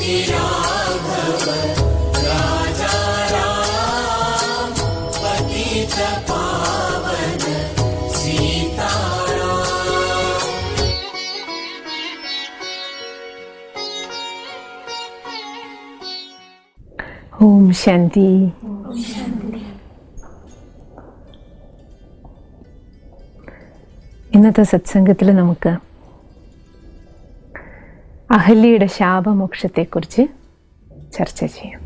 ഓം ശാന്തി. ഇന്നത്തെ സത്സംഗത്തിൽ നമുക്ക് അഹല്യയുടെ ശാപമോക്ഷത്തെക്കുറിച്ച് ചർച്ച ചെയ്യാം.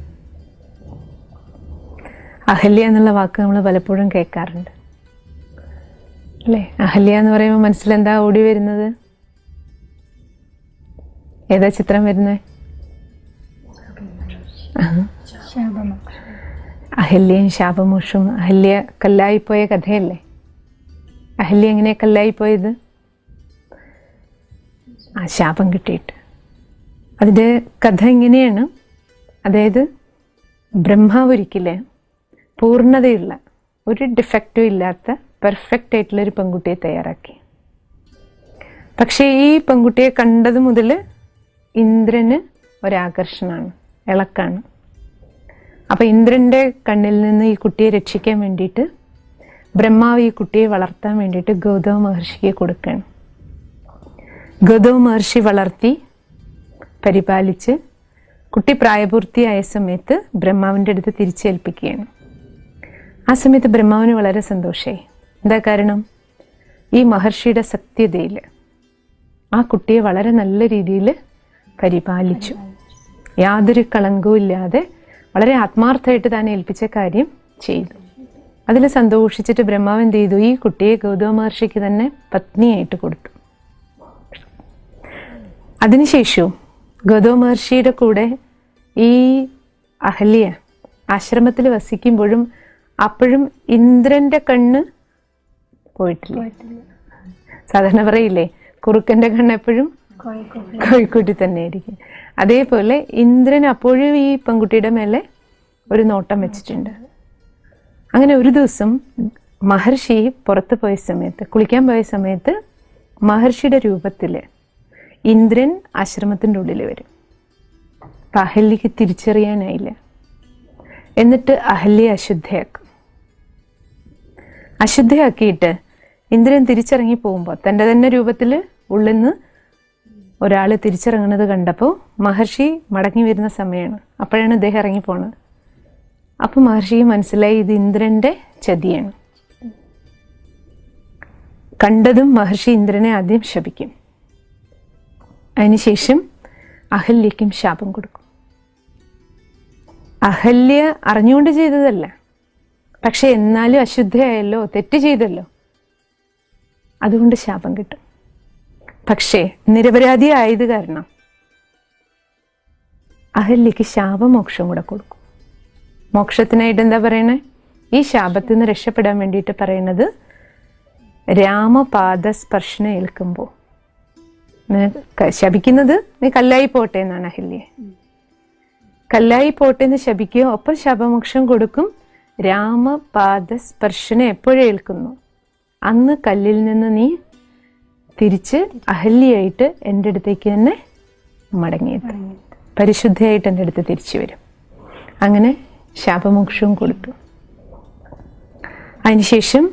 അഹല്യ എന്നുള്ള വാക്ക് നമ്മൾ പലപ്പോഴും കേൾക്കാറുണ്ട് അല്ലേ? അഹല്യ എന്ന് പറയുമ്പോൾ മനസ്സിലെന്താ ഓടി വരുന്നത്? ഏതാ ചിത്രം വരുന്നത്? അഹല്യയും ശാപമോക്ഷവും. അഹല്യ കല്ലായിപ്പോയ കഥയല്ലേ? അഹല്യ എങ്ങനെ കല്ലായിപ്പോയത്? ആ ശാപം കിട്ടിയിട്ട്. അതിൻ്റെ കഥ ഇങ്ങനെയാണ്. അതായത് ബ്രഹ്മാവ് ഒരിക്കലേ പൂർണ്ണതയുള്ള ഒരു ഡിഫക്റ്റും ഇല്ലാത്ത പെർഫെക്റ്റ് ആയിട്ടുള്ളൊരു പെൺകുട്ടിയെ തയ്യാറാക്കി. പക്ഷേ ഈ പെൺകുട്ടിയെ കണ്ടത് മുതൽ ഇന്ദ്രന് ഒരാകർഷണമാണ്, ഇളക്കാണ്. അപ്പം ഇന്ദ്രൻ്റെ കണ്ണിൽ നിന്ന് ഈ കുട്ടിയെ രക്ഷിക്കാൻ വേണ്ടിയിട്ട് ബ്രഹ്മാവ് ഈ കുട്ടിയെ വളർത്താൻ വേണ്ടിയിട്ട് ഗൗതമ മഹർഷിക്ക് കൊടുക്കുകയാണ്. ഗൗതമ മഹർഷി വളർത്തി പരിപാലിച്ച് കുട്ടി പ്രായപൂർത്തിയായ സമയത്ത് ബ്രഹ്മാവിൻ്റെ അടുത്ത് തിരിച്ചേൽപ്പിക്കുകയാണ്. ആ സമയത്ത് ബ്രഹ്മാവിന് വളരെ സന്തോഷമായി. എന്താ കാരണം? ഈ മഹർഷിയുടെ സത്യതയിൽ ആ കുട്ടിയെ വളരെ നല്ല രീതിയിൽ പരിപാലിച്ചു. യാതൊരു കളങ്കവും ഇല്ലാതെ വളരെ ആത്മാർത്ഥമായിട്ട് താൻ ഏൽപ്പിച്ച കാര്യം ചെയ്തു. അതിൽ സന്തോഷിച്ചിട്ട് ബ്രഹ്മാവ് എന്ത് ചെയ്തു? ഈ കുട്ടിയെ ഗൗതമ മഹർഷിക്ക് തന്നെ പത്നിയായിട്ട് കൊടുത്തു. അതിനുശേഷവും ഗൗതമ മഹർഷിയുടെ കൂടെ ഈ അഹല്യ ആശ്രമത്തിൽ വസിക്കുമ്പോഴും അപ്പോഴും ഇന്ദ്രൻ്റെ കണ്ണ് പോയിട്ടില്ല. സാധാരണ പറയില്ലേ, കുറുക്കൻ്റെ കണ്ണ് എപ്പോഴും കോഴിക്കോട്ടിൽ തന്നെ ആയിരിക്കും. അതേപോലെ ഇന്ദ്രൻ അപ്പോഴും ഈ പെൺകുട്ടിയുടെ മേലെ ഒരു നോട്ടം വെച്ചിട്ടുണ്ട്. അങ്ങനെ ഒരു ദിവസം മഹർഷി പുറത്ത് പോയ സമയത്ത്, കുളിക്കാൻ പോയ സമയത്ത് മഹർഷിയുടെ രൂപത്തിൽ ഇന്ദ്രൻ ആശ്രമത്തിൻ്റെ ഉള്ളിൽ വരും. അപ്പം അഹല്യക്ക് തിരിച്ചറിയാനായില്ല. എന്നിട്ട് അഹല്യ അശുദ്ധയാക്കും. അശുദ്ധയാക്കിയിട്ട് ഇന്ദ്രൻ തിരിച്ചിറങ്ങി പോകുമ്പോൾ തൻ്റെ തന്നെ രൂപത്തിൽ ഉള്ളിൽ നിന്ന് ഒരാൾ തിരിച്ചിറങ്ങുന്നത് കണ്ടപ്പോൾ മഹർഷി മടങ്ങി വരുന്ന സമയമാണ്. അപ്പോഴാണ് ഇദ്ദേഹം ഇറങ്ങിപ്പോണത്. അപ്പം മഹർഷിക്ക് മനസ്സിലായി ഇത് ഇന്ദ്രൻ്റെ ചതിയാണ്. കണ്ടതും മഹർഷി ഇന്ദ്രനെ ആദ്യം ശപിക്കും. അതിനുശേഷം അഹല്യയ്ക്കും ശാപം കൊടുക്കും. അഹല്യ അറിഞ്ഞുകൊണ്ട് ചെയ്തതല്ല, പക്ഷെ എന്നാലും അശുദ്ധയായല്ലോ, തെറ്റ് ചെയ്തല്ലോ, അതുകൊണ്ട് ശാപം കിട്ടും. പക്ഷേ നിരപരാധി ആയത് കാരണം അഹല്യക്ക് ശാപമോക്ഷം കൂടെ കൊടുക്കും. മോക്ഷത്തിനായിട്ട് എന്താ പറയണേ? ഈ ശാപത്തിൽ നിന്ന് രക്ഷപ്പെടാൻ വേണ്ടിയിട്ട് പറയണത് രാമപാദ സ്പർശനം ഏൽക്കുമ്പോൾ ശപിക്കുന്നത് നീ കല്ലായി പോട്ടെ എന്നാണ് അഹല്യ. കല്ലായി പോട്ടെ എന്ന് ശപിക്കുക, ഒപ്പം ശാപമോക്ഷം കൊടുക്കും. രാമപാദ സ്പർശനം എപ്പോഴേൽക്കുന്നു അന്ന് കല്ലിൽ നിന്ന് നീ തിരിച്ച് അഹല്യയായിട്ട് എൻ്റെ അടുത്തേക്ക് തന്നെ മടങ്ങിയെത്തും. പരിശുദ്ധയായിട്ട് എൻ്റെ അടുത്ത് തിരിച്ചു വരും. അങ്ങനെ ശാപമോക്ഷവും കൊടുത്തു. അതിനുശേഷം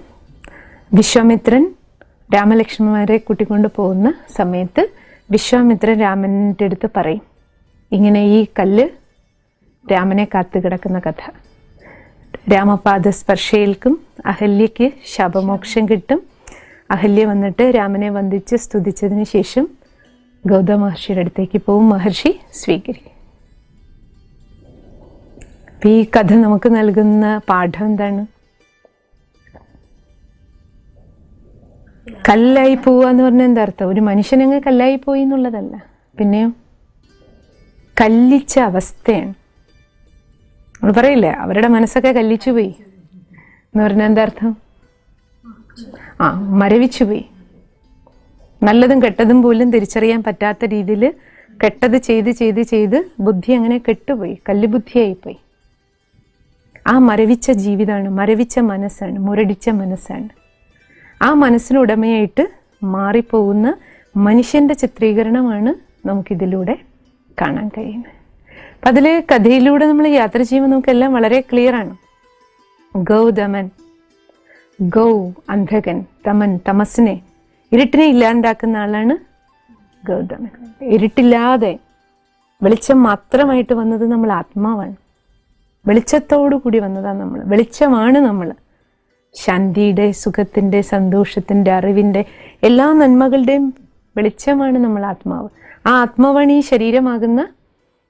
വിശ്വാമിത്രൻ രാമലക്ഷ്മണന്മാരെ കൂട്ടിക്കൊണ്ട് പോകുന്ന സമയത്ത് വിശ്വാമിത്രൻ രാമൻ്റെ അടുത്ത് പറയും, ഇങ്ങനെ ഈ കല്ല് രാമനെ കാത്തു കിടക്കുന്ന കഥ. രാമപാദ സ്പർശയേൽക്കും, അഹല്യയ്ക്ക് ശാപമോക്ഷം കിട്ടും. അഹല്യ വന്നിട്ട് രാമനെ വന്ദിച്ച് സ്തുതിച്ചതിന് ശേഷം ഗൗതമ മഹർഷിയുടെ അടുത്തേക്ക് പോവും. മഹർഷി സ്വീകരിക്കും. അപ്പം ഈ കഥ നമുക്ക് നൽകുന്ന പാഠം എന്താണ്? കല്ലായി പോവുക എന്ന് പറഞ്ഞാൽ എന്താ അർത്ഥം? ഒരു മനുഷ്യനങ്ങ് കല്ലായി പോയി എന്നുള്ളതല്ല, പിന്നെയോ കല്ലിച്ച അവസ്ഥയാണ്. നമ്മൾ പറയില്ലേ, അവരുടെ മനസ്സൊക്കെ കല്ലിച്ചു പോയി എന്ന് പറഞ്ഞാൽ എന്താ അർത്ഥം? മരവിച്ചു പോയി. നല്ലതും കെട്ടതും പോലും തിരിച്ചറിയാൻ പറ്റാത്ത രീതിയിൽ കെട്ടത് ചെയ്ത് ചെയ്ത് ചെയ്ത് ബുദ്ധി അങ്ങനെ കെട്ടുപോയി, കല്ലുബുദ്ധിയായിപ്പോയി. ആ മരവിച്ച ജീവിതമാണ്, മരവിച്ച മനസ്സാണ്, മുരടിച്ച മനസ്സാണ്. ആ മനസ്സിനുടമയായിട്ട് മാറിപ്പോകുന്ന മനുഷ്യൻ്റെ ചിത്രീകരണമാണ് നമുക്കിതിലൂടെ കാണാൻ കഴിയുന്നത്. അപ്പം അതിൽ കഥയിലൂടെ നമ്മൾ യാത്ര ചെയ്യുമ്പോൾ നമുക്കെല്ലാം വളരെ ക്ലിയർ ആണ്. ഗൗതമൻ, ഗൗ അന്ധകൻ, തമൻ തമസിനെ, ഇരുട്ടിനെ ഇല്ലാണ്ടാക്കുന്ന ആളാണ് ഗൗതമൻ. ഇരുട്ടില്ലാതെ വെളിച്ചം മാത്രമായിട്ട് വന്നത് നമ്മൾ ആത്മാവാണ്. വെളിച്ചത്തോടു കൂടി വന്നതാണ് നമ്മൾ. വെളിച്ചമാണ് നമ്മൾ. ശാന്തിയുടെ, സുഖത്തിൻ്റെ, സന്തോഷത്തിൻ്റെ, അറിവിൻ്റെ, എല്ലാ നന്മകളുടെയും വെളിച്ചമാണ് നമ്മൾ ആത്മാവ്. ആ ആത്മാവാണ് ഈ ശരീരമാകുന്ന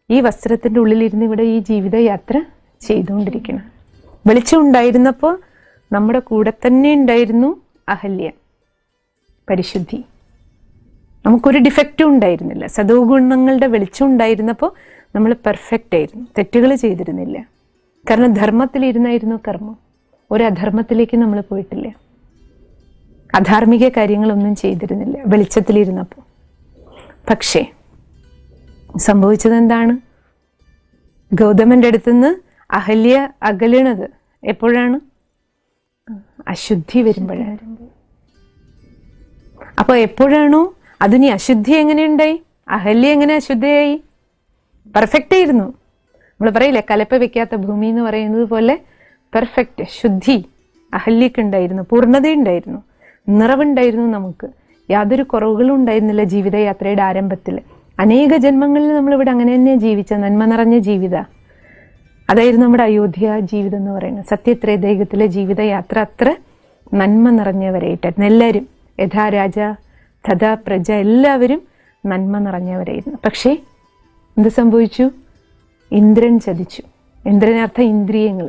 ഈ വസ്ത്രത്തിൻ്റെ ഉള്ളിലിരുന്ന് ഇവിടെ ഈ ജീവിതയാത്ര ചെയ്തുകൊണ്ടിരിക്കണം. വെളിച്ചം ഉണ്ടായിരുന്നപ്പോൾ നമ്മുടെ കൂടെ തന്നെ ഉണ്ടായിരുന്നു അഹല്യ, പരിശുദ്ധി. നമുക്കൊരു ഡിഫക്റ്റും ഉണ്ടായിരുന്നില്ല. സദോ ഗുണങ്ങളുടെ വെളിച്ചം ഉണ്ടായിരുന്നപ്പോൾ നമ്മൾ പെർഫെക്റ്റ് ആയിരുന്നു, തെറ്റുകൾ ചെയ്തിരുന്നില്ല. കാരണം ധർമ്മത്തിലിരുന്നായിരുന്നു കർമ്മം. ഒരു അധർമ്മത്തിലേക്ക് നമ്മൾ പോയിട്ടില്ല. അധാർമിക കാര്യങ്ങളൊന്നും ചെയ്തിരുന്നില്ല വെളിച്ചത്തിലിരുന്നപ്പോൾ. പക്ഷേ സംഭവിച്ചത് എന്താണ്? ഗൗതമന്റെ അടുത്തുനിന്ന് അഹല്യ അകലണത് എപ്പോഴാണ്? അശുദ്ധി വരുമ്പോഴാണ്. അപ്പൊ എപ്പോഴാണോ അതിന് അശുദ്ധി എങ്ങനെയുണ്ടായി? അഹല്യ എങ്ങനെ അശുദ്ധയായി? പെർഫെക്റ്റ് ആയിരുന്നു. നമ്മൾ പറയില്ലേ കലപ്പ വെക്കാത്ത ഭൂമി എന്ന് പറയുന്നത് പോലെ പെർഫെക്റ്റ് ശുദ്ധി അഹല്യക്കുണ്ടായിരുന്നു, പൂർണ്ണതയുണ്ടായിരുന്നു, നിറവുണ്ടായിരുന്നു. നമുക്ക് യാതൊരു കുറവുകളും ഉണ്ടായിരുന്നില്ല ജീവിതയാത്രയുടെ ആരംഭത്തിൽ. അനേക ജന്മങ്ങളിൽ നമ്മളിവിടെ അങ്ങനെ തന്നെ ജീവിച്ച നന്മ നിറഞ്ഞ ജീവിത. അതായിരുന്നു നമ്മുടെ അയോധ്യ ജീവിതം എന്ന് പറയുന്നത്. സത്യത്രേതൈകത്തിലെ ജീവിതയാത്ര അത്ര നന്മ നിറഞ്ഞവരായിട്ടായിരുന്നു. എല്ലാവരും യഥാ രാജ തഥാ പ്രജ, എല്ലാവരും നന്മ നിറഞ്ഞവരായിരുന്നു. പക്ഷേ എന്ത് സംഭവിച്ചു? ഇന്ദ്രൻ ചതിച്ചു. ഇന്ദ്രനർത്ഥം ഇന്ദ്രിയങ്ങൾ.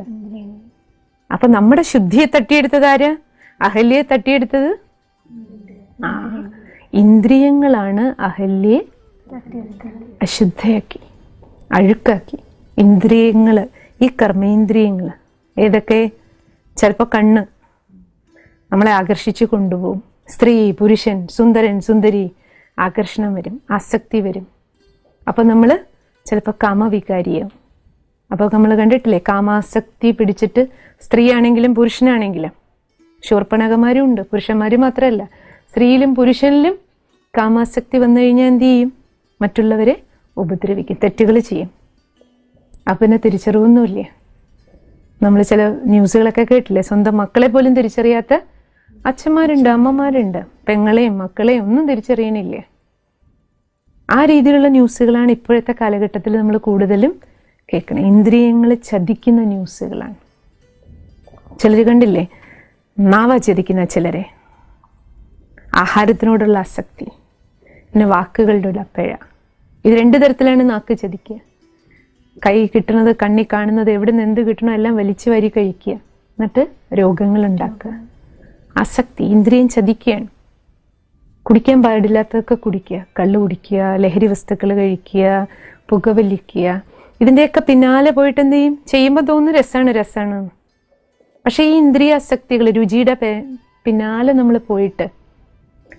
അപ്പൊ നമ്മുടെ ശുദ്ധിയെ തട്ടിയെടുത്തത് ആരാ? അഹല്യയെ തട്ടിയെടുത്തത് ഇന്ദ്രിയങ്ങളാണ്. അഹല്യയെ അശുദ്ധയാക്കി, അഴുക്കാക്കി. ഇന്ദ്രിയങ്ങള്, ഈ കർമ്മേന്ദ്രിയങ്ങള് ഏതൊക്കെ? ചിലപ്പോൾ കണ്ണ് നമ്മളെ ആകർഷിച്ചു കൊണ്ടുപോകും. സ്ത്രീ, പുരുഷൻ, സുന്ദരൻ, സുന്ദരി, ആകർഷണം വരും, ആസക്തി വരും. അപ്പം നമ്മൾ ചിലപ്പോൾ കാമവികാരിയാവും. അപ്പോൾ നമ്മൾ കണ്ടിട്ടില്ലേ, കാമാസക്തി പിടിച്ചിട്ട് സ്ത്രീ ആണെങ്കിലും പുരുഷനാണെങ്കിലും, ശൂർപ്പണകന്മാരും ഉണ്ട്, പുരുഷന്മാർ മാത്രമല്ല, സ്ത്രീയിലും പുരുഷനിലും കാമാസക്തി വന്നു കഴിഞ്ഞാൽ എന്ത് ചെയ്യും? മറ്റുള്ളവരെ ഉപദ്രവിക്കും, തെറ്റുകൾ ചെയ്യും. അപ്പം പിന്നെ തിരിച്ചറിവൊന്നുമില്ല. നമ്മൾ ചില ന്യൂസുകളൊക്കെ കേട്ടില്ലേ, സ്വന്തം മക്കളെ പോലും തിരിച്ചറിയാത്ത അച്ഛന്മാരുണ്ട്, അമ്മമാരുണ്ട്, പെങ്ങളെയും മക്കളെയും ഒന്നും തിരിച്ചറിയണില്ല. ആ രീതിയിലുള്ള ന്യൂസുകളാണ് ഇപ്പോഴത്തെ കാലഘട്ടത്തിൽ നമ്മൾ കൂടുതലും കേൾക്കണം. ഇന്ദ്രിയങ്ങൾ ചതിക്കുന്ന ന്യൂസുകളാണ്. ചിലർ കണ്ടില്ലേ, നാവ ചതിക്കുന്ന ചിലരെ, ആഹാരത്തിനോടുള്ള ആസക്തി, പിന്നെ വാക്കുകളുടെ പിഴ. ഇത് രണ്ടു തരത്തിലാണ് നാക്ക് ചതിക്കുക. കൈ കിട്ടുന്നത്, കണ്ണി കാണുന്നത്, എവിടെ നിന്ന് എന്ത് കിട്ടണോ എല്ലാം വലിച്ചു വാരി കഴിക്കുക, എന്നിട്ട് രോഗങ്ങൾ ഉണ്ടാക്കുക. ആസക്തി, ഇന്ദ്രിയം ചതിക്കുകയാണ്. കുടിക്കാൻ പാടില്ലാത്തതൊക്കെ കുടിക്കുക, കള്ള് കുടിക്കുക, ലഹരി വസ്തുക്കൾ കഴിക്കുക, പുകവലിക്കുക. ഇതിൻ്റെയൊക്കെ പിന്നാലെ പോയിട്ട് എന്ത് ചെയ്യും? ചെയ്യുമ്പോൾ തോന്നുന്നു രസമാണ്. പക്ഷേ ഈ ഇന്ദ്രിയാസക്തികൾ, രുചിയുടെ പിന്നാലെ നമ്മൾ പോയിട്ട്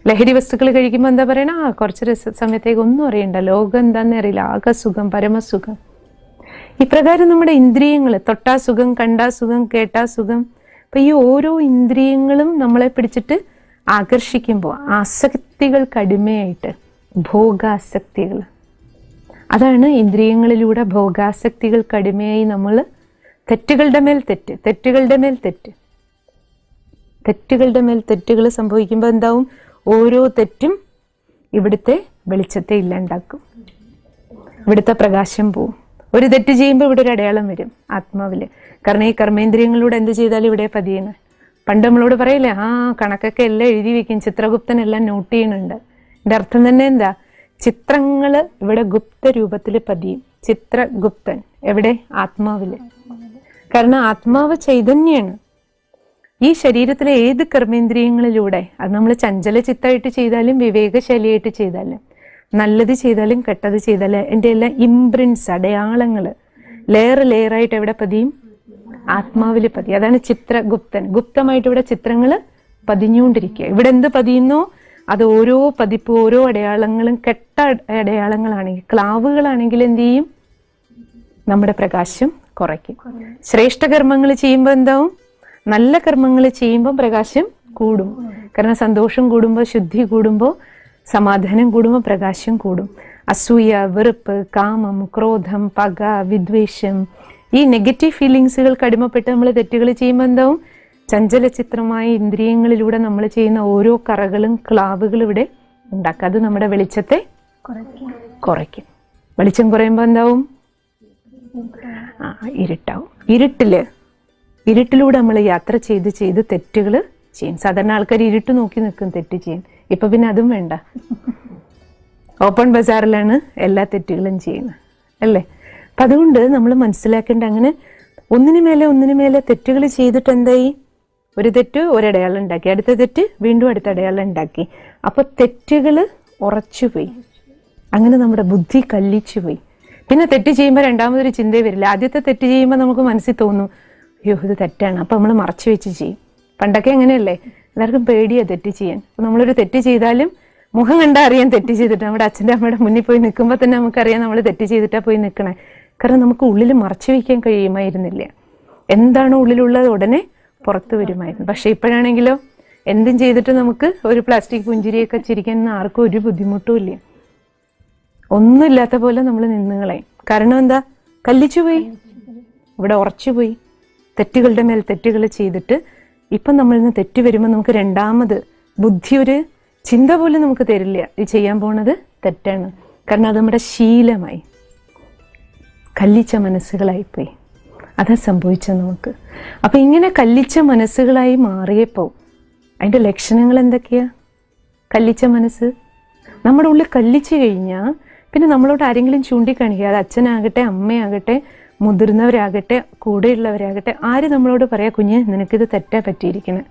ലഹരി വസ്തുക്കൾ കഴിക്കുമ്പോൾ എന്താ പറയണ? കുറച്ച് സമയത്തേക്ക് ഒന്നും അറിയണ്ട, ലോകം എന്താണെന്ന് അറിയില്ല, ആകെ സുഖം, പരമസുഖം. ഇപ്രകാരം നമ്മുടെ ഇന്ദ്രിയങ്ങൾ, തൊട്ടാ സുഖം, കണ്ടാ സുഖം, കേട്ടാ സുഖം. അപ്പം ഈ ഓരോ ഇന്ദ്രിയങ്ങളും നമ്മളെ പിടിച്ചിട്ട് ആകർഷിക്കുമ്പോൾ ആസക്തികൾക്ക് അടിമയായിട്ട്, ഭോഗാസക്തികൾ, അതാണ് ഇന്ദ്രിയങ്ങളിലൂടെ ഭോഗാസക്തികൾക്ക് അടിമയായി നമ്മൾ തെറ്റുകളുടെ മേൽ തെറ്റുകൾ സംഭവിക്കുമ്പോൾ എന്താവും? ഓരോ തെറ്റും ഇവിടുത്തെ വെളിച്ചത്തെ ഇല്ലാണ്ടാക്കും, ഇവിടുത്തെ പ്രകാശം പോവും. ഒരു തെറ്റ് ചെയ്യുമ്പോൾ ഇവിടെ ഒരു അടയാളം വരും ആത്മാവില്. കാരണം ഈ കർമ്മേന്ദ്രിയങ്ങളിലൂടെ എന്ത് ചെയ്താലും ഇവിടെ പതിയണം. പണ്ട് നമ്മളോട് പറയില്ലേ, കണക്കൊക്കെ എല്ലാം എഴുതി വെക്കും, ചിത്രഗുപ്തൻ എല്ലാം നോട്ട് ചെയ്യുന്നുണ്ട്. എൻ്റെ അർത്ഥം തന്നെ എന്താ? ചിത്രങ്ങൾ ഇവിടെ ഗുപ്ത രൂപത്തിൽ പതിയും. ചിത്രഗുപ്തൻ എവിടെ? ആത്മാവില്. കാരണം ആത്മാവ് ചൈതന്യാണ്. ഈ ശരീരത്തിലെ ഏത് കർമ്മേന്ദ്രിയങ്ങളിലൂടെ, അത് നമ്മൾ ചഞ്ചല ചിത്തായിട്ട് ചെയ്താലും വിവേകശാലിയായിട്ട് ചെയ്താലും, നല്ലത് ചെയ്താലും കെട്ടത് ചെയ്താലും, എൻ്റെ എല്ലാം ഇംപ്രിൻസ്, അടയാളങ്ങൾ ലെയറായിട്ട് എവിടെ പതിയും? ആത്മാവിൽ പതിയും. അതാണ് ചിത്രഗുപ്തൻ. ഗുപ്തമായിട്ട് ഇവിടെ ചിത്രങ്ങൾ പതിഞ്ഞുകൊണ്ടിരിക്കുക. ഇവിടെ എന്ത് പതിയുന്നോ അത് ഓരോ പതിപ്പ്, ഓരോ അടയാളങ്ങളും കെട്ട അടയാളങ്ങളാണെങ്കിൽ, ക്ലാവുകളാണെങ്കിൽ എന്ത് ചെയ്യും? നമ്മുടെ പ്രകാശം കുറയ്ക്കും. ശ്രേഷ്ഠ കർമ്മങ്ങൾ ചെയ്യുമ്പോൾ എന്താവും? നല്ല കർമ്മങ്ങൾ ചെയ്യുമ്പോൾ പ്രകാശം കൂടും. കാരണം സന്തോഷം കൂടുമ്പോൾ, ശുദ്ധി കൂടുമ്പോൾ, സമാധാനം കൂടുമ്പോൾ പ്രകാശം കൂടും. അസൂയ, വെറുപ്പ്, കാമം, ക്രോധം, പക, വിദ്വേഷം, ഈ നെഗറ്റീവ് ഫീലിങ്സുകൾക്ക് അടിമപ്പെട്ട് നമ്മൾ തെറ്റുകൾ ചെയ്യുമ്പോൾ എന്താവും? ചഞ്ചലചിത്രമായ ഇന്ദ്രിയങ്ങളിലൂടെ നമ്മൾ ചെയ്യുന്ന ഓരോ കറകളും ക്ലാവുകളും ഇവിടെ ഉണ്ടാക്കുക. അത് നമ്മുടെ വെളിച്ചത്തെ കുറയ്ക്കും. വെളിച്ചം കുറയുമ്പോൾ എന്താവും? ഇരുട്ടാവും. ഇരുട്ടിലൂടെ നമ്മൾ യാത്ര ചെയ്ത് തെറ്റുകൾ ചെയ്യും. സാധാരണ ആൾക്കാർ ഇരുട്ട് നോക്കി നിൽക്കും തെറ്റ് ചെയ്യും. ഇപ്പൊ പിന്നെ അതും വേണ്ട, ഓപ്പൺ ബസാറിലാണ് എല്ലാ തെറ്റുകളും ചെയ്യുന്നത് അല്ലേ? അപ്പം അതുകൊണ്ട് നമ്മൾ മനസ്സിലാക്കേണ്ട, അങ്ങനെ ഒന്നിനു മേലെ തെറ്റുകൾ ചെയ്തിട്ട് എന്തായി? ഒരു തെറ്റ് ഒരടയാളം ഉണ്ടാക്കി, അടുത്ത തെറ്റ് വീണ്ടും അടുത്ത അടയാളം ഉണ്ടാക്കി. അപ്പൊ തെറ്റുകൾ ഉറച്ചുപോയി. അങ്ങനെ നമ്മുടെ ബുദ്ധി കല്ലിച്ചുപോയി. പിന്നെ തെറ്റ് ചെയ്യുമ്പോൾ രണ്ടാമതൊരു ചിന്തയെ വരില്ല. ആദ്യത്തെ തെറ്റ് ചെയ്യുമ്പോൾ നമുക്ക് മനസ്സിൽ തോന്നും, അയ്യോ ഇത് തെറ്റാണ്, അപ്പം നമ്മൾ മറച്ചു വെച്ച് ചെയ്യും. പണ്ടൊക്കെ അങ്ങനെയല്ലേ, എല്ലാവർക്കും പേടിയാണ് തെറ്റ് ചെയ്യാൻ. അപ്പം നമ്മളൊരു തെറ്റ് ചെയ്താലും മുഖം കണ്ടാൽ അറിയാൻ തെറ്റ് ചെയ്തിട്ട്. നമ്മുടെ അച്ഛൻ്റെ അമ്മയുടെ മുന്നിൽ പോയി നിൽക്കുമ്പോൾ തന്നെ നമുക്കറിയാം നമ്മൾ തെറ്റ് ചെയ്തിട്ടാണ് പോയി നിൽക്കണേ. കാരണം നമുക്ക് ഉള്ളിൽ മറച്ചു വയ്ക്കാൻ കഴിയുമായിരുന്നില്ല. എന്താണോ ഉള്ളിലുള്ളത് ഉടനെ പുറത്തു വരുമായിരുന്നു. പക്ഷെ ഇപ്പോഴാണെങ്കിലോ എന്തും ചെയ്തിട്ട് നമുക്ക് ഒരു പ്ലാസ്റ്റിക് പുഞ്ചിരിയൊക്കെ ചിരിക്കാൻ ആർക്കും ഒരു ബുദ്ധിമുട്ടും ഇല്ല. ഒന്നുമില്ലാത്ത പോലെ നമ്മൾ നിന്നുകളയും. കാരണം എന്താ? കല്ലിച്ചുപോയി, ഇവിടെ ഉറച്ചുപോയി. തെറ്റുകളുടെ മേൽ തെറ്റുകൾ ചെയ്തിട്ട് ഇപ്പം നമ്മളിൽ നിന്ന് തെറ്റ് വരുമ്പോൾ നമുക്ക് രണ്ടാമത് ബുദ്ധി ഒരു ചിന്ത പോലും നമുക്ക് തരില്ല, ഇത് ചെയ്യാൻ പോണത് തെറ്റാണ്. കാരണം അത് നമ്മുടെ ശീലമായി, കല്ലിച്ച മനസ്സുകളായിപ്പോയി. അതാ സംഭവിച്ചത് നമുക്ക്. അപ്പം ഇങ്ങനെ കല്ലിച്ച മനസ്സുകളായി മാറിയപ്പോൾ അതിൻ്റെ ലക്ഷണങ്ങൾ എന്തൊക്കെയാ? കല്ലിച്ച മനസ്സ് നമ്മുടെ ഉള്ളിൽ കല്ലിച്ചു കഴിഞ്ഞാൽ പിന്നെ നമ്മളോട് ആരെങ്കിലും ചൂണ്ടിക്കാണിക്കുക, അത് അച്ഛനാകട്ടെ, അമ്മയാകട്ടെ, മുതിർന്നവരാകട്ടെ, കൂടെയുള്ളവരാകട്ടെ, ആര് നമ്മളോട് പറയാം, കുഞ്ഞ് നിനക്കിത് തെറ്റാ പറ്റിയിരിക്കണേ,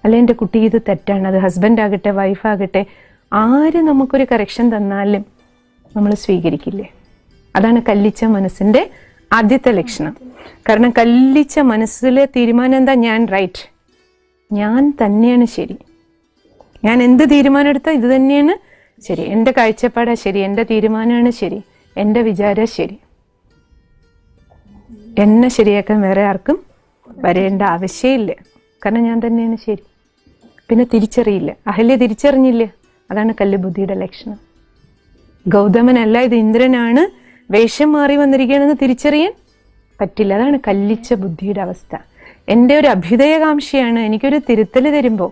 അല്ലെ എൻ്റെ കുട്ടി ഇത് തെറ്റാണ്. അത് ഹസ്ബൻഡാകട്ടെ, വൈഫാകട്ടെ, ആര് നമുക്കൊരു കറക്ഷൻ തന്നാലും നമ്മൾ സ്വീകരിക്കില്ലേ? അതാണ് കല്ലിച്ച മനസ്സിൻ്റെ ആദ്യത്തെ ലക്ഷണം. കാരണം കല്ലിച്ച മനസ്സിലെ തീരുമാനം എന്താ? ഞാൻ റൈറ്റ്, ഞാൻ തന്നെയാണ് ശരി. ഞാൻ എന്ത് തീരുമാനം എടുത്താൽ ഇത് തന്നെയാണ് ശരി, എൻ്റെ കാഴ്ചപ്പാടാ ശരി, എൻ്റെ തീരുമാനമാണ് ശരി, എൻ്റെ വിചാരം ശരി. എന്നെ ശരിയാക്കാൻ വേറെ ആർക്കും വരേണ്ട ആവശ്യമില്ല. കാരണം ഞാൻ തന്നെയാണ് ശരി. പിന്നെ തിരിച്ചറിയില്ല. അഹല്യ തിരിച്ചറിഞ്ഞില്ല. അതാണ് കല്ലുബുദ്ധിയുടെ ലക്ഷണം. ഗൗതമനല്ല, ഇത് ഇന്ദ്രനാണ്, വേഷം മാറി വന്നിരിക്കുകയാണെന്ന് തിരിച്ചറിയാൻ പറ്റില്ല. അതാണ് കല്ലിച്ച ബുദ്ധിയുടെ അവസ്ഥ. എൻ്റെ ഒരു അഭ്യുദയകാംക്ഷയാണ്, എനിക്കൊരു തിരുത്തൽ തരുമ്പോൾ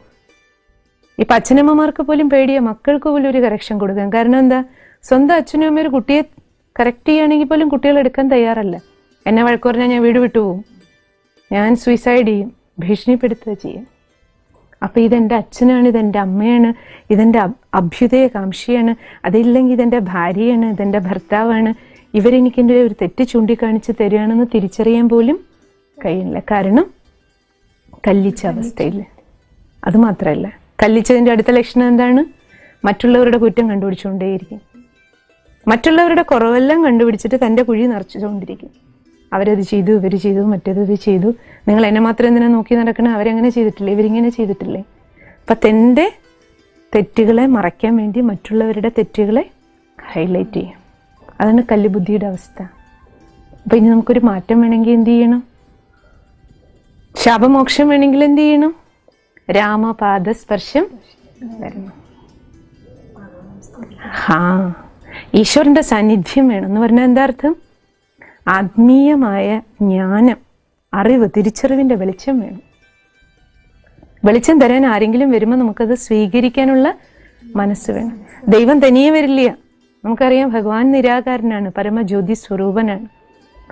ഇപ്പം അച്ഛനമ്മമാർക്ക് പോലും പേടിയാണ് മക്കൾക്ക് പോലും ഒരു കറക്ഷൻ കൊടുക്കാൻ. കാരണം എന്താ? സ്വന്തം അച്ഛനും അമ്മയും ഒരു കുട്ടിയെ കറക്റ്റ് ചെയ്യുകയാണെങ്കിൽ പോലും കുട്ടികൾ എടുക്കാൻ തയ്യാറല്ല. എന്നെ വഴക്ക് പറഞ്ഞാൽ ഞാൻ വീട് വിട്ടുപോകും, ഞാൻ സൂയിസൈഡ് ചെയ്യും, ഭീഷണിപ്പെടുത്തുക ചെയ്യും. അപ്പം ഇതെൻ്റെ അച്ഛനാണ്, ഇതെൻ്റെ അമ്മയാണ്, ഇതെൻ്റെ അഭ്യുദയകാംക്ഷയാണ്, അതില്ലെങ്കിൽ ഇതെൻ്റെ ഭാര്യയാണ്, ഇതെൻ്റെ ഭർത്താവാണ്, ഇവരെനിക്കെൻ്റെ ഒരു തെറ്റ് ചൂണ്ടിക്കാണിച്ച് തരികയാണെന്ന് തിരിച്ചറിയാൻ പോലും കഴിയില്ല. കാരണം കല്ലിച്ച അവസ്ഥയിൽ. അതുമാത്രമല്ല, കല്ലിച്ചതിൻ്റെ അടുത്ത ലക്ഷണം എന്താണ്? മറ്റുള്ളവരുടെ കുറ്റം കണ്ടുപിടിച്ചുകൊണ്ടേയിരിക്കും. മറ്റുള്ളവരുടെ കുറവെല്ലാം കണ്ടുപിടിച്ചിട്ട് തൻ്റെ കുഴി നിറച്ചുകൊണ്ടിരിക്കും. അവരത് ചെയ്തു, ഇവർ ചെയ്തു, മറ്റേത് ചെയ്തു, നിങ്ങൾ എന്നെ മാത്രം എന്തിനാ നോക്കി നടക്കണം, അവരങ്ങനെ ചെയ്തിട്ടില്ലേ, ഇവരിങ്ങനെ ചെയ്തിട്ടില്ലേ. അപ്പം തൻ്റെ തെറ്റുകളെ മറയ്ക്കാൻ വേണ്ടി മറ്റുള്ളവരുടെ തെറ്റുകളെ ഹൈലൈറ്റ് ചെയ്യും. അതാണ് കല്ലുബുദ്ധിയുടെ അവസ്ഥ. അപ്പം ഇനി നമുക്കൊരു മാറ്റം വേണമെങ്കിൽ എന്ത് ചെയ്യണം? ശാപമോക്ഷം വേണമെങ്കിൽ എന്ത് ചെയ്യണം? രാമപാദസ്പർശം വരണം. ഈശ്വരൻ്റെ സാന്നിധ്യം വേണം എന്ന് പറഞ്ഞാൽ എന്താ അർത്ഥം? ആത്മീയമായ ജ്ഞാനം, അറിവ്, തിരിച്ചറിവിൻ്റെ വെളിച്ചം വേണം. വെളിച്ചം തരാൻ ആരെങ്കിലും വരുമ്പോൾ നമുക്കത് സ്വീകരിക്കാനുള്ള മനസ്സ് വേണം. ദൈവം തനിയെ വരില്ല. നമുക്കറിയാം ഭഗവാൻ നിരാകാരനാണ്, പരമജ്യോതി സ്വരൂപനാണ്.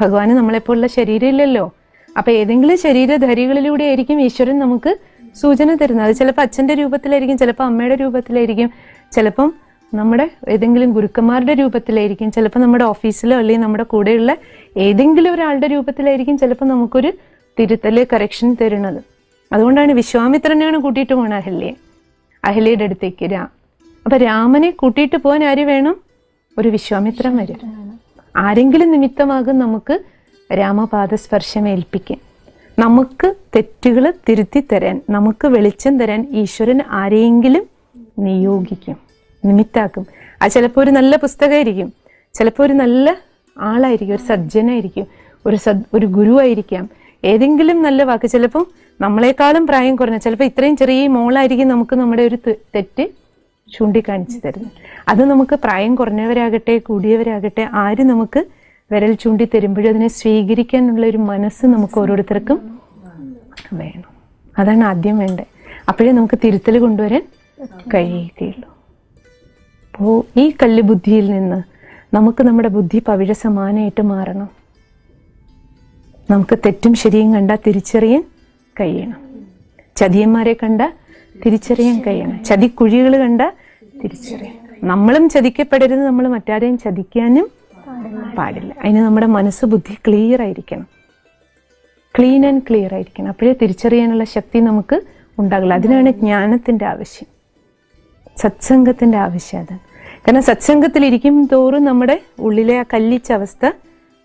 ഭഗവാന് നമ്മളെപ്പോലുള്ള ശരീരമില്ലല്ലോ. അപ്പം ഏതെങ്കിലും ശരീരധാരികളിലൂടെ ആയിരിക്കും ഈശ്വരൻ നമുക്ക് സൂചന തരുന്നത്. അത് ചിലപ്പോൾ അച്ഛൻ്റെ രൂപത്തിലായിരിക്കും, ചിലപ്പോൾ അമ്മയുടെ രൂപത്തിലായിരിക്കും, ചിലപ്പം നമ്മുടെ ഏതെങ്കിലും ഗുരുക്കന്മാരുടെ രൂപത്തിലായിരിക്കും, ചിലപ്പോൾ നമ്മുടെ ഓഫീസിലോ അല്ലെങ്കിൽ നമ്മുടെ കൂടെയുള്ള ഏതെങ്കിലും ഒരാളുടെ രൂപത്തിലായിരിക്കും ചിലപ്പോൾ നമുക്കൊരു തിരുത്തല്, കറക്ഷൻ തരുന്നത്. അതുകൊണ്ടാണ് വിശ്വാമിത്രനെയാണ് കൂട്ടിയിട്ട് പോകണം അഹല്യയുടെ അടുത്തേക്ക്. അപ്പം രാമനെ കൂട്ടിയിട്ട് പോകാൻ ആര് വേണം? ഒരു വിശ്വാമിത്രൻ വരും. ആരെങ്കിലും നിമിത്തമാകും നമുക്ക് രാമപാദസ്പർശം ഏൽപ്പിക്കാൻ. നമുക്ക് തെറ്റുകൾ തിരുത്തി തരാൻ, നമുക്ക് വെളിച്ചം തരാൻ ഈശ്വരൻ ആരെയെങ്കിലും നിയോഗിക്കും, നിമിത്താക്കും. അത് ചിലപ്പോൾ ഒരു നല്ല പുസ്തകമായിരിക്കും, ചിലപ്പോൾ ഒരു നല്ല ആളായിരിക്കും, ഒരു സജ്ജനായിരിക്കും, ഒരു ഗുരുവായിരിക്കാം, ഏതെങ്കിലും നല്ല വാക്ക്. ചിലപ്പോൾ നമ്മളെക്കാളും പ്രായം കുറഞ്ഞ, ചിലപ്പോൾ ഇത്രയും ചെറിയ മോളായിരിക്കും നമുക്ക് നമ്മുടെ ഒരു തെറ്റ് ചൂണ്ടിക്കാണിച്ചു തരുന്നത്. അത് നമുക്ക് പ്രായം കുറഞ്ഞവരാകട്ടെ കൂടിയവരാകട്ടെ ആര് നമുക്ക് വിരൽ ചൂണ്ടി തരുമ്പോഴും അതിനെ സ്വീകരിക്കാനുള്ള ഒരു മനസ്സ് നമുക്ക് ഓരോരുത്തർക്കും വേണം. അതാണ് ആദ്യം വേണ്ടത്. അപ്പോഴേ നമുക്ക് തിരുത്തൽ കൊണ്ടുവരാൻ കഴിയുകയുള്ളൂ. അപ്പോൾ ഈ കല്ല് ബുദ്ധിയിൽ നിന്ന് നമുക്ക് നമ്മുടെ ബുദ്ധി പവിഴ സമാനമായിട്ട് മാറണം. നമുക്ക് തെറ്റും ശരിയും കണ്ടാൽ തിരിച്ചറിയാൻ കഴിയണം. ചതിയന്മാരെ കണ്ട തിരിച്ചറിയാൻ കഴിയണം. ചതിക്കുഴികൾ കണ്ട തിരിച്ചറിയാൻ. നമ്മളും ചതിക്കപ്പെടരുത്, നമ്മൾ മറ്റാരെയും ചതിക്കാനും പാടില്ല. അതിന് നമ്മുടെ മനസ്സ് ബുദ്ധി ക്ലിയർ ആയിരിക്കണം, ക്ലീൻ ആൻഡ് ക്ലിയർ ആയിരിക്കണം. അപ്പോഴേ തിരിച്ചറിയാനുള്ള ശക്തി നമുക്ക് ഉണ്ടാകില്ല. അതിനാണ് ജ്ഞാനത്തിൻ്റെ ആവശ്യം, സത്സംഗത്തിൻ്റെ ആവശ്യം. അതാണ് കാരണം സത്സംഗത്തിലിരിക്കും തോറും നമ്മുടെ ഉള്ളിലെ ആ കല്ലിച്ച അവസ്ഥ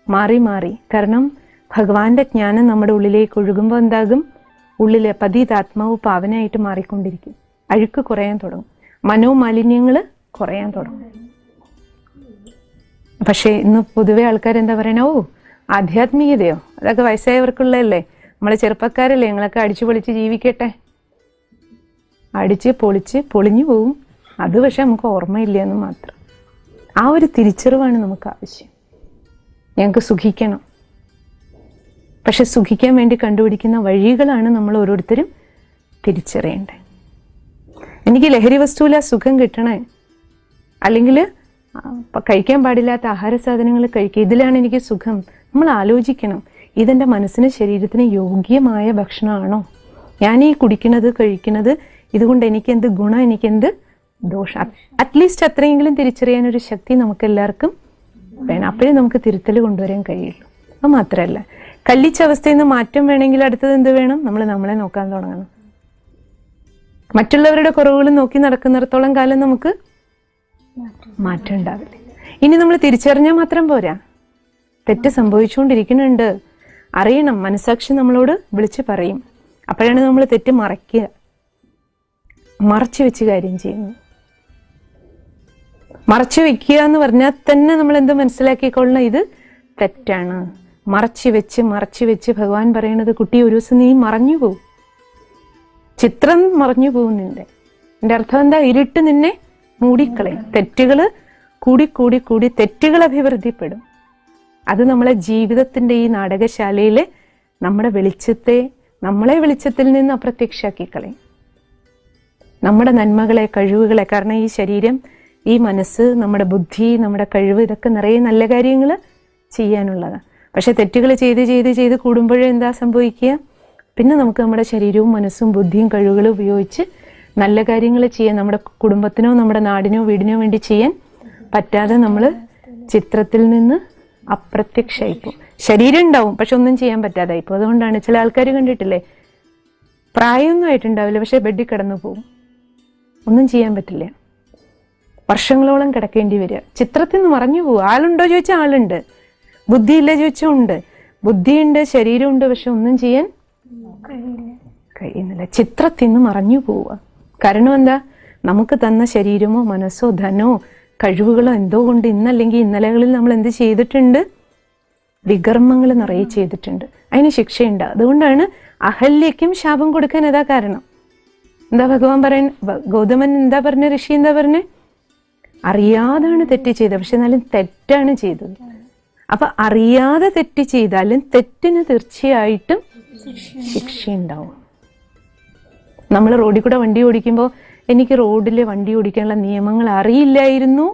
മാറി മാറി. കാരണം ഭഗവാന്റെ ജ്ഞാനം നമ്മുടെ ഉള്ളിലേക്ക് ഒഴുകുമ്പോൾ എന്താകും, ഉള്ളിലെ പതിതാത്മാവ് പാവനായിട്ട് മാറിക്കൊണ്ടിരിക്കും. അഴുക്ക് കുറയാൻ തുടങ്ങും, മനോമാലിന്യങ്ങൾ കുറയാൻ തുടങ്ങും. പക്ഷേ ഇന്ന് പൊതുവെ ആൾക്കാരെന്താ പറയണ, ഓ ആധ്യാത്മികതയോ അതൊക്കെ വയസ്സായവർക്കുള്ളതല്ലേ, നമ്മളെ ചെറുപ്പക്കാരല്ലേ, ഞങ്ങളൊക്കെ അടിച്ചു പൊളിച്ച് ജീവിക്കട്ടെ. അടിച്ച് പൊളിച്ച് പൊളിഞ്ഞു പോവും. അത് പക്ഷെ നമുക്ക് ഓർമ്മയില്ല എന്ന് മാത്രം. ആ ഒരു തിരിച്ചറിവാണ് നമുക്ക് ആവശ്യം. ഞങ്ങൾക്ക് സുഖിക്കണം. പക്ഷെ സുഖിക്കാൻ വേണ്ടി കണ്ടുപിടിക്കുന്ന വഴികളാണ് നമ്മൾ ഓരോരുത്തരും തിരിച്ചറിയേണ്ടത്. എനിക്ക് ലഹരി വസ്തുവില സുഖം കിട്ടണേ, അല്ലെങ്കിൽ കഴിക്കാൻ പാടില്ലാത്ത ആഹാര സാധനങ്ങൾ കഴിക്കുക, ഇതിലാണ് എനിക്ക് സുഖം. നമ്മൾ ആലോചിക്കണം, ഇതെൻ്റെ മനസ്സിന് ശരീരത്തിന് യോഗ്യമായ ഭക്ഷണമാണോ? ഞാൻ ഈ കുടിക്കുന്നത് കഴിക്കുന്നത് ഇതുകൊണ്ട് എനിക്കെന്ത് ഗുണം, എനിക്കെന്ത് ദോഷം? അറ്റ്ലീസ്റ്റ് അത്രയെങ്കിലും തിരിച്ചറിയാനൊരു ശക്തി നമുക്ക് എല്ലാവർക്കും വേണം. അപ്പോഴേ നമുക്ക് തിരുത്തൽ കൊണ്ടുവരാൻ കഴിയുള്ളൂ. അത് മാത്രമല്ല, കല്ലിച്ച അവസ്ഥയിൽ നിന്ന് മാറ്റം വേണമെങ്കിൽ അടുത്തത് എന്ത് വേണം? നമ്മളെ നോക്കാൻ തുടങ്ങണം. മറ്റുള്ളവരുടെ കുറവുകൾ നോക്കി നടക്കുന്നിടത്തോളം കാലം നമുക്ക് മാറ്റം ഉണ്ടാവില്ല. ഇനി നമ്മൾ തിരിച്ചറിഞ്ഞാൽ മാത്രം പോരാ, തെറ്റ് സംഭവിച്ചുകൊണ്ടിരിക്കുന്നുണ്ട് അറിയണം. മനസാക്ഷി നമ്മളോട് വിളിച്ച് പറയും. അപ്പോഴാണ് നമ്മൾ തെറ്റ് മറച്ചു വെച്ച് കാര്യം ചെയ്യുന്നു. മറച്ചു വെക്കുക എന്ന് പറഞ്ഞാൽ തന്നെ നമ്മൾ എന്ത് മനസ്സിലാക്കിക്കൊള്ളണം, ഇത് തെറ്റാണ്. മറച്ചു വെച്ച് ഭഗവാൻ പറയണത്, കുട്ടി ഒരു ദിവസം നീ മറഞ്ഞു പോവും, ചിത്രം മറഞ്ഞു പോകും നിന്റെ. എൻ്റെ അർത്ഥം എന്താ? ഇരുട്ട് നിന്നെ മൂടിക്കളയും. തെറ്റുകൾ കൂടി തെറ്റുകൾ അഭിവൃദ്ധിപ്പെടും. അത് നമ്മളെ ജീവിതത്തിൻ്റെ ഈ നാടകശാലയിലെ നമ്മുടെ നമ്മളെ വെളിച്ചത്തിൽ നിന്ന് അപ്രത്യക്ഷാക്കി കളയും. നമ്മുടെ നന്മകളെ, കഴിവുകളെ. കാരണം ഈ ശരീരം, ഈ മനസ്സ്, നമ്മുടെ ബുദ്ധി, നമ്മുടെ കഴിവ്, ഇതൊക്കെ നിറയെ നല്ല കാര്യങ്ങൾ ചെയ്യാനുള്ളതാണ്. പക്ഷെ തെറ്റുകൾ ചെയ്ത് കൂടുമ്പോഴേ എന്താ സംഭവിക്കുക? പിന്നെ നമുക്ക് നമ്മുടെ ശരീരവും മനസ്സും ബുദ്ധിയും കഴിവുകളും ഉപയോഗിച്ച് നല്ല കാര്യങ്ങൾ ചെയ്യാൻ, നമ്മുടെ കുടുംബത്തിനോ നമ്മുടെ നാടിനോ വീടിനോ വേണ്ടി ചെയ്യാൻ പറ്റാതെ നമ്മൾ ചിത്രത്തിൽ നിന്ന് അപ്രത്യക്ഷമായിപ്പോവും. ശരീരം ഉണ്ടാവും, പക്ഷെ ഒന്നും ചെയ്യാൻ പറ്റാതായിപ്പോൾ. അതുകൊണ്ടാണ് ചില ആൾക്കാർ കണ്ടിട്ടില്ലേ, പ്രായമൊന്നും ആയിട്ടുണ്ടാവില്ല, പക്ഷെ ബെഡിൽ കിടന്നു പോവും, ഒന്നും ചെയ്യാൻ പറ്റില്ല, വർഷങ്ങളോളം കിടക്കേണ്ടി വരിക. ചിത്രത്തിൽ നിന്ന് മറഞ്ഞു പോവുക. ആളുണ്ടോ ചോദിച്ചാൽ ആളുണ്ട്, ബുദ്ധിയില്ല ചോദിച്ചാൽ ഉണ്ട്. ബുദ്ധിയുണ്ട്, ശരീരമുണ്ട്, പക്ഷെ ഒന്നും ചെയ്യാൻ കഴിയുന്നില്ല. ചിത്രത്തിൽ നിന്ന് മറഞ്ഞു പോവുക. കാരണം എന്താ? നമുക്ക് തന്ന ശരീരമോ മനസ്സോ ധനോ കഴിവുകളോ എന്തോ കൊണ്ട് ഇന്നല്ലെങ്കിൽ ഇന്നലകളിൽ നമ്മൾ എന്ത് ചെയ്തിട്ടുണ്ട്? വികർമ്മങ്ങൾ നിറയെ ചെയ്തിട്ടുണ്ട്. അതിന് ശിക്ഷയുണ്ട്. അതുകൊണ്ടാണ് അഹല്യയ്ക്കും ശാപം കൊടുക്കാൻ അതാ കാരണം. എന്താ ഭഗവാൻ ഗൗതമൻ എന്താ പറഞ്ഞ, ഋഷി എന്താ പറഞ്ഞ? അറിയാതാണ് തെറ്റ് ചെയ്തത്, പക്ഷെ എന്നാലും തെറ്റാണ് ചെയ്തത്. അപ്പൊ അറിയാതെ തെറ്റ് ചെയ്താലും തെറ്റിന് തീർച്ചയായിട്ടും ശിക്ഷയുണ്ടാവും. നമ്മൾ റോഡിൽ കൂടെ വണ്ടി ഓടിക്കുമ്പോൾ എനിക്ക് റോഡിൽ വണ്ടി ഓടിക്കാനുള്ള നിയമങ്ങൾ അറിയില്ലായിരുന്നു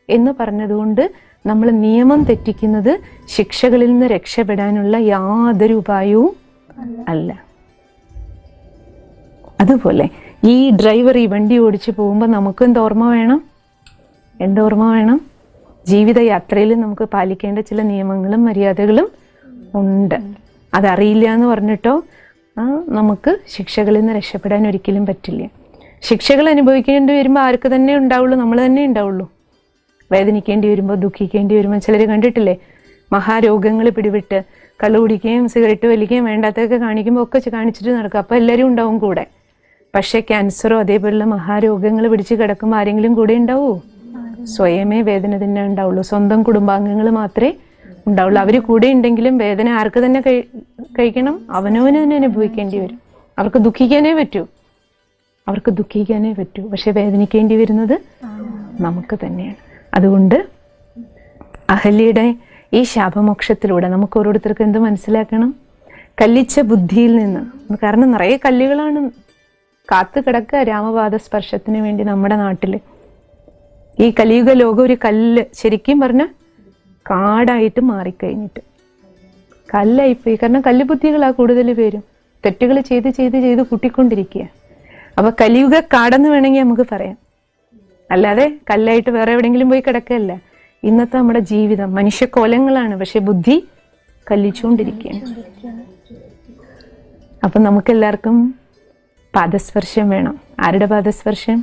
എന്ന് പറഞ്ഞതുകൊണ്ട് നമ്മൾ നിയമം തെറ്റിക്കുന്നത് ശിക്ഷകളിൽ നിന്ന് രക്ഷപ്പെടാനുള്ള യാതൊരു ഉപായവും അല്ല. അതുപോലെ ഈ ഡ്രൈവർ ഈ വണ്ടി ഓടിച്ച് പോകുമ്പോൾ നമുക്ക് എന്തോർമ്മ വേണം? ജീവിതയാത്രയിൽ നമുക്ക് പാലിക്കേണ്ട ചില നിയമങ്ങളും മര്യാദകളും ഉണ്ട്. അതറിയില്ല എന്ന് പറഞ്ഞിട്ടോ നമുക്ക് ശിക്ഷകളിൽ നിന്ന് രക്ഷപ്പെടാൻ ഒരിക്കലും പറ്റില്ല. ശിക്ഷകൾ അനുഭവിക്കേണ്ടി വരുമ്പോൾ ആർക്ക് തന്നെ ഉണ്ടാവുള്ളൂ? നമ്മൾ തന്നെ ഉണ്ടാവുള്ളൂ. വേദനിക്കേണ്ടി വരുമ്പോൾ, ദുഃഖിക്കേണ്ടി വരുമ്പോൾ, ചിലർ കണ്ടിട്ടില്ലേ, മഹാരോഗങ്ങൾ പിടിവിട്ട് കള്ളു കുടിക്കുകയും സിഗരറ്റ് വലിക്കുകയും വേണ്ടാത്തൊക്കെ കാണിക്കുമ്പോൾ ഒക്കെ കാണിച്ചിട്ട് നടക്കും. അപ്പോൾ എല്ലാവരും ഉണ്ടാവും കൂടെ. പക്ഷേ ക്യാൻസറോ അതേപോലുള്ള മഹാരോഗങ്ങൾ പിടിച്ച് കിടക്കുമ്പോൾ ആരെങ്കിലും കൂടെ ഉണ്ടാവൂ? സ്വയമേ വേദന തന്നെ ഉണ്ടാവുള്ളൂ. സ്വന്തം കുടുംബാംഗങ്ങൾ മാത്രമേ ഉണ്ടാവുള്ളൂ. അവർ കൂടെ ഉണ്ടെങ്കിലും വേദന ആർക്ക് തന്നെ കഴിക്കണം? അവനവന് തന്നെ അനുഭവിക്കേണ്ടി വരും. അവർക്ക് ദുഃഖിക്കാനേ പറ്റൂ. അവർക്ക് ദുഃഖിക്കാനേ പറ്റൂ. പക്ഷെ വേദനിക്കേണ്ടി വരുന്നത് നമുക്ക് തന്നെയാണ്. അതുകൊണ്ട് അഹല്യയുടെ ഈ ശാപമോക്ഷത്തിലൂടെ നമുക്ക് ഓരോരുത്തർക്ക് എന്ത് മനസ്സിലാക്കണം? കല്ലിച്ച ബുദ്ധിയിൽ നിന്ന്, കാരണം നിറയെ കല്ലുകളാണ് കാത്തു കിടക്കുക രാമപാദ സ്പർശത്തിന് വേണ്ടി നമ്മുടെ നാട്ടിൽ. ഈ കലിയുഗ ലോകം ഒരു കല്ല്, ശരിക്കും പറഞ്ഞാൽ കാടായിട്ട് മാറിക്കഴിഞ്ഞിട്ട് കല്ലായിപ്പോയി. കാരണം കല്ലുബുദ്ധികളാ കൂടുതൽ പേരും, തെറ്റുകൾ ചെയ്ത് ചെയ്ത് ചെയ്ത് കൂട്ടിക്കൊണ്ടിരിക്കുക. അപ്പൊ കലിയുഗ കാടെന്ന് വേണമെങ്കിൽ നമുക്ക് പറയാം, അല്ലാതെ കല്ലായിട്ട് വേറെ എവിടെയെങ്കിലും പോയി കിടക്കുകയല്ല. ഇന്നത്തെ നമ്മുടെ ജീവിതം മനുഷ്യക്കോലങ്ങളാണ്, പക്ഷെ ബുദ്ധി കല്ലിച്ചുകൊണ്ടിരിക്കുകയാണ്. അപ്പൊ നമുക്കെല്ലാവർക്കും പാദസ്പർശം വേണം. ആരുടെ പാദസ്പർശം?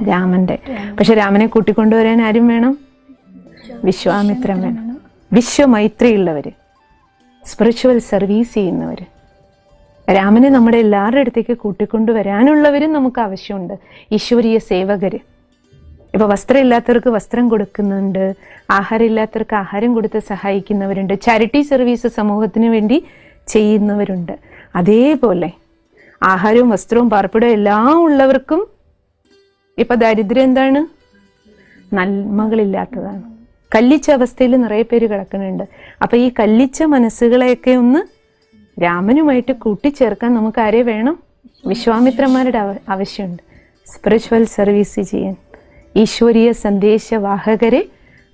രാമന്റെ. പക്ഷെ രാമനെ കൂട്ടിക്കൊണ്ടുവരാൻ ആരും വേണം? വിശ്വാമിത്രൻ വേണം. വിശ്വമൈത്രിയുള്ളവര്, സ്പിരിച്വൽ സർവീസ് ചെയ്യുന്നവര്, രാമനെ നമ്മുടെ എല്ലാവരുടെ അടുത്തേക്ക് കൂട്ടിക്കൊണ്ടുവരാനുള്ളവരും നമുക്ക് ആവശ്യമുണ്ട്. ഈശ്വരീയ സേവകര്. ഇപ്പൊ വസ്ത്രം ഇല്ലാത്തവർക്ക് വസ്ത്രം കൊടുക്കുന്നുണ്ട്, ആഹാരം ഇല്ലാത്തവർക്ക് ആഹാരം കൊടുത്ത് സഹായിക്കുന്നവരുണ്ട്, ചാരിറ്റി സർവീസ് സമൂഹത്തിന് വേണ്ടി ചെയ്യുന്നവരുണ്ട്. അതേപോലെ ആഹാരവും വസ്ത്രവും പാർപ്പിടവും എല്ലാം ഉള്ളവർക്കും ഇപ്പൊ ദരിദ്രം എന്താണ്? നന്മകളില്ലാത്തതാണ്. കല്ലിച്ച അവസ്ഥയിൽ നിറയെ പേര് കിടക്കുന്നുണ്ട്. അപ്പൊ ഈ കല്ലിച്ച മനസ്സുകളെയൊക്കെ ഒന്ന് രാമനുമായിട്ട് കൂട്ടിച്ചേർക്കാൻ നമുക്ക് ആരെ വേണം? വിശ്വാമിത്രന്മാരുടെ ആവശ്യമുണ്ട്. സ്പിരിച്വൽ സർവീസ് ചെയ്യാൻ ഈശ്വരീയ സന്ദേശവാഹകരെ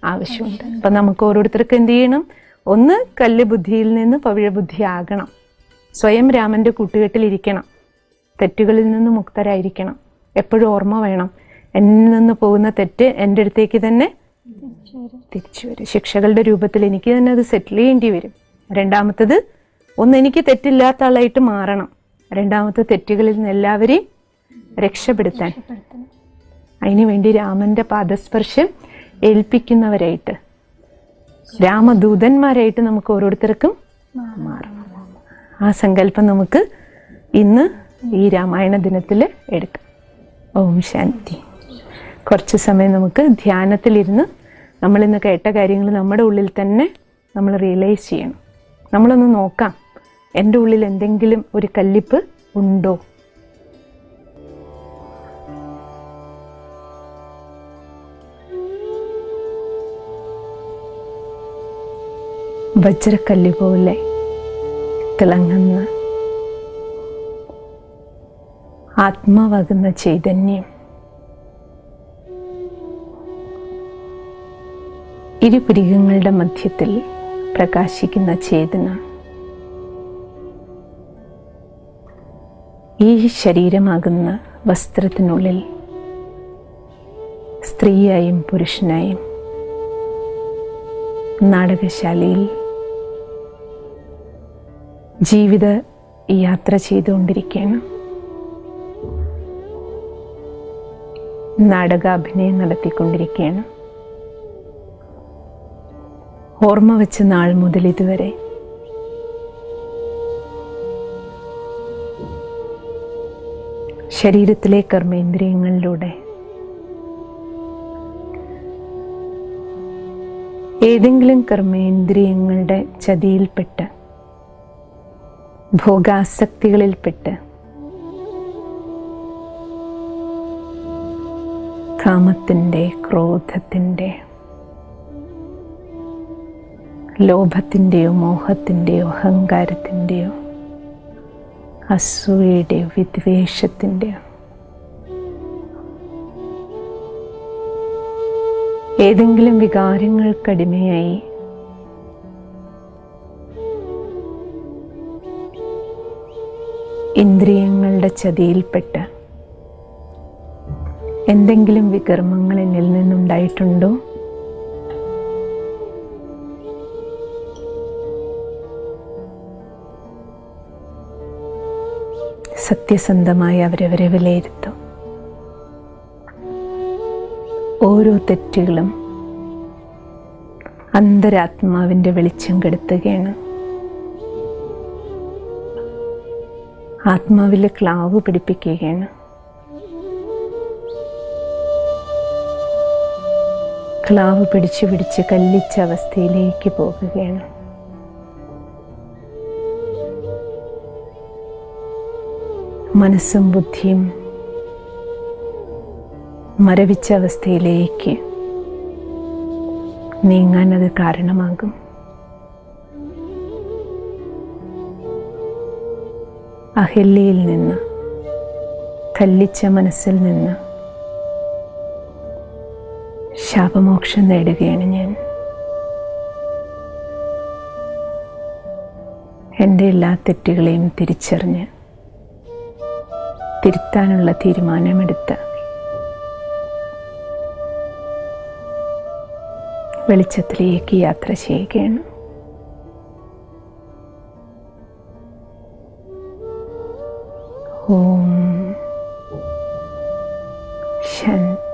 ആവശ്യമുണ്ട്. അപ്പൊ നമുക്ക് ഓരോരുത്തർക്ക് എന്ത് ചെയ്യണം? ഒന്ന് കല്ല് ബുദ്ധിയിൽ നിന്ന് പവിഴ ബുദ്ധി ആകണം. സ്വയം രാമന്റെ കൂട്ടുകെട്ടിലിരിക്കണം. തെറ്റുകളിൽ നിന്ന് മുക്തരായിരിക്കണം. എപ്പോഴും ഓർമ്മ വേണം, എന്നിൽ നിന്ന് പോകുന്ന തെറ്റ് എൻ്റെ അടുത്തേക്ക് തന്നെ തിരിച്ചു വരും. ശിക്ഷകളുടെ രൂപത്തിൽ എനിക്ക് തന്നെ അത് സെറ്റിൽ ചെയ്യേണ്ടി വരും. രണ്ടാമത്തത്, ഒന്ന് എനിക്ക് തെറ്റില്ലാത്ത ആളായിട്ട് മാറണം. രണ്ടാമത്തെ, തെറ്റുകളിൽ നിന്ന് എല്ലാവരെയും രക്ഷപ്പെടുത്താൻ. അതിനുവേണ്ടി രാമന്റെ പാദസ്പർശം ഏൽപ്പിക്കുന്നവരായിട്ട്, രാമദൂതന്മാരായിട്ട് നമുക്ക് ഓരോരുത്തർക്കും മാറണം. ആ സങ്കല്പം നമുക്ക് ഇന്ന് ഈ രാമായണ ദിനത്തിൽ എടുക്കാം. ഓം ശാന്തി. കുറച്ച് സമയം നമുക്ക് ധ്യാനത്തിലിരുന്ന് നമ്മളിന്ന് കേട്ട കാര്യങ്ങൾ നമ്മുടെ ഉള്ളിൽ തന്നെ നമ്മൾ റിയലൈസ് ചെയ്യണം. നമ്മളൊന്ന് നോക്കാം, എൻ്റെ ഉള്ളിൽ എന്തെങ്കിലും ഒരു കല്ലിപ്പ് ഉണ്ടോ? വജ്രക്കല്ല് പോലെ തിളങ്ങുന്ന ആത്മാവാകുന്ന ചൈതന്യം ഇരുപുരികങ്ങളുടെ മധ്യത്തിൽ പ്രകാശിക്കുന്ന ചേതന, ഈ ശരീരമാകുന്ന വസ്ത്രത്തിനുള്ളിൽ സ്ത്രീയായും പുരുഷനായും നാടകശാലയിൽ ജീവിത യാത്ര ചെയ്തുകൊണ്ടിരിക്കുകയാണ്. നാടകാഭിനയം നടത്തിക്കൊണ്ടിരിക്കുകയാണ്. ഓർമ്മ വെച്ച നാൾ മുതൽ ഇതുവരെ ശരീരത്തിലെ കർമ്മേന്ദ്രിയങ്ങളിലൂടെ ഏതെങ്കിലും കർമ്മേന്ദ്രിയങ്ങളുടെ ചതിയിൽപ്പെട്ട്, ഭോഗാസക്തികളിൽപ്പെട്ട്, കാമത്തിൻ്റെ, ക്രോധത്തിൻ്റെ, ലോഭത്തിൻ്റെയോ മോഹത്തിൻ്റെയോ അഹങ്കാരത്തിൻ്റെയോ അസൂയയുടെയോ വിദ്വേഷത്തിൻ്റെയോ ഏതെങ്കിലും വികാരങ്ങൾക്കടിമയായി ഇന്ദ്രിയങ്ങളുടെ ചതിയിൽപ്പെട്ട് എന്തെങ്കിലും വികർമ്മങ്ങൾ എന്നിൽ നിന്നുണ്ടായിട്ടുണ്ടോ? സത്യസന്ധമായി അവരവരെ വിലയിരുത്തും. ഓരോ തെറ്റുകളും അന്തരാത്മാവിൻ്റെ വെളിച്ചം കെടുത്തുകയാണ്. ആത്മാവിലെ ക്ലാവ് പിടിപ്പിക്കുകയാണ്. ക്ലാവ് പിടിച്ച് പിടിച്ച് കല്ലിച്ച അവസ്ഥയിലേക്ക് പോകുകയാണ്. മനസ്സും ബുദ്ധിയും മരവിച്ച അവസ്ഥയിലേക്ക് നീങ്ങാൻ അത് കാരണമാകും. അഹല്യയിൽ നിന്ന്, കല്ലിച്ച മനസ്സിൽ നിന്ന് ശാപമോക്ഷം നേടുകയാണ് ഞാൻ. എൻ്റെ എല്ലാ തെറ്റുകളെയും തിരിച്ചറിഞ്ഞ് തിരുത്താനുള്ള തീരുമാനമെടുത്ത് വെളിച്ചത്തിലേക്ക് യാത്ര ചെയ്യുകയാണ്. ഓം ശാന്തി.